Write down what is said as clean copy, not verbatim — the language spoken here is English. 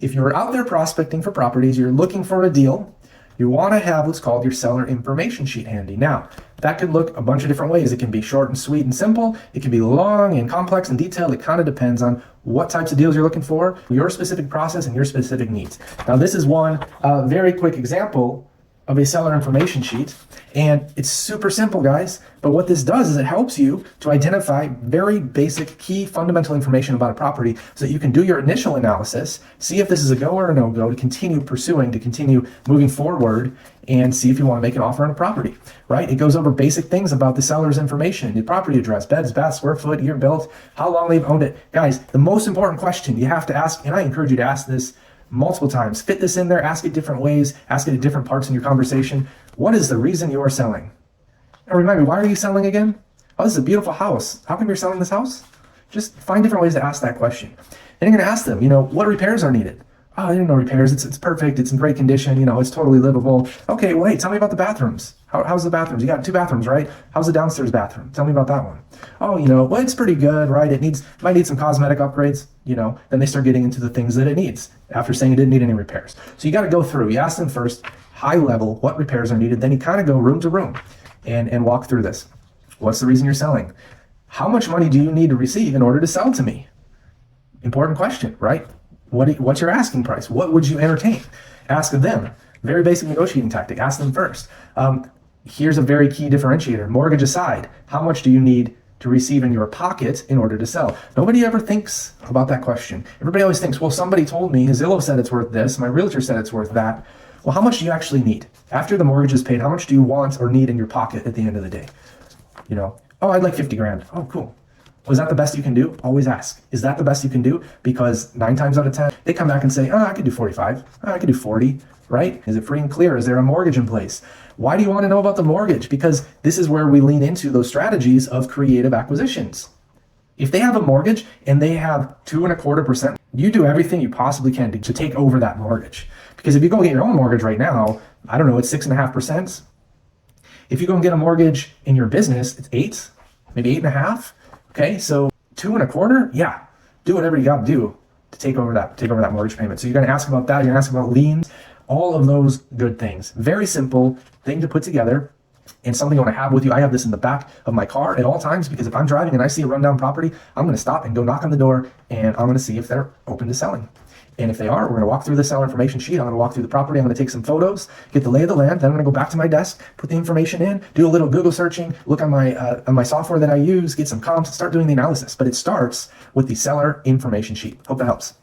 if you're out there prospecting for properties, you're looking for a deal, you want to have what's called your seller information sheet handy. Now, that could look a bunch of different ways. It can be short and sweet and simple. It can be long and complex and detailed. It kind of depends on what types of deals you're looking for, your specific process and your specific needs. Now, this is one very quick example of a seller information sheet, and it's super simple, guys. But what this does is it helps you to identify very basic, key, fundamental information about a property so that you can do your initial analysis, see if this is a go or a no-go, to continue pursuing, to continue moving forward, and see if you want to make an offer on a property, right? It goes over basic things about the seller's information, the property address, beds, baths, square foot, year built, how long they've owned it. Guys, the most important question you have to ask, and I encourage you to ask this multiple times, fit this in there, ask it different ways, ask it at different parts in your conversation. What is the reason you are selling? Now remind me, why are you selling again? Oh, this is a beautiful house. How come you're selling this house? Just find different ways to ask that question. Then you're going to ask them, what repairs are needed? Oh, there are no repairs. It's perfect. It's in great condition. It's totally livable. Okay, well, hey, tell me about the bathrooms. How's the bathrooms? You got 2 bathrooms, right? How's the downstairs bathroom? Tell me about that one. Oh, well, it's pretty good, right? Might need some cosmetic upgrades, Then they start getting into the things that it needs after saying it didn't need any repairs. So you got to go through. You ask them first, high level, what repairs are needed. Then you kind of go room to room and walk through this. What's the reason you're selling? How much money do you need to receive in order to sell to me? Important question, right? What's your asking price? What would you entertain? Ask them. Very basic negotiating tactic. Ask them first. Here's a very key differentiator. Mortgage aside, how much do you need to receive in your pocket in order to sell? Nobody ever thinks about that question. Everybody always thinks, well, somebody told me, Zillow said it's worth this, my realtor said it's worth that. Well, how much do you actually need? After the mortgage is paid, how much do you want or need in your pocket at the end of the day? Oh, I'd like 50 grand. Oh, cool. Was that the best you can do? Always ask. Is that the best you can do? Because 9 times out of 10, they come back and say, I could do 45. I could do 40, right? Is it free and clear? Is there a mortgage in place? Why do you want to know about the mortgage? Because this is where we lean into those strategies of creative acquisitions. If they have a mortgage and they have 2.25%, you do everything you possibly can to take over that mortgage. Because if you go get your own mortgage right now, I don't know, it's 6.5%. If you go and get a mortgage in your business, it's 8, maybe 8.5. Okay, so 2.25, yeah, do whatever you got to do to take over that mortgage payment. So you're going to ask about that. You're going to ask about liens, all of those good things. Very simple thing to put together, and something I want to have with you. I have this in the back of my car at all times, because if I'm driving and I see a rundown property, I'm going to stop and go knock on the door, and I'm going to see if they're open to selling. And if they are, we're going to walk through the seller information sheet. I'm going to walk through the property. I'm going to take some photos, get the lay of the land. Then I'm going to go back to my desk, put the information in, do a little Google searching, look on my software that I use, get some comps, start doing the analysis. But it starts with the seller information sheet. Hope that helps.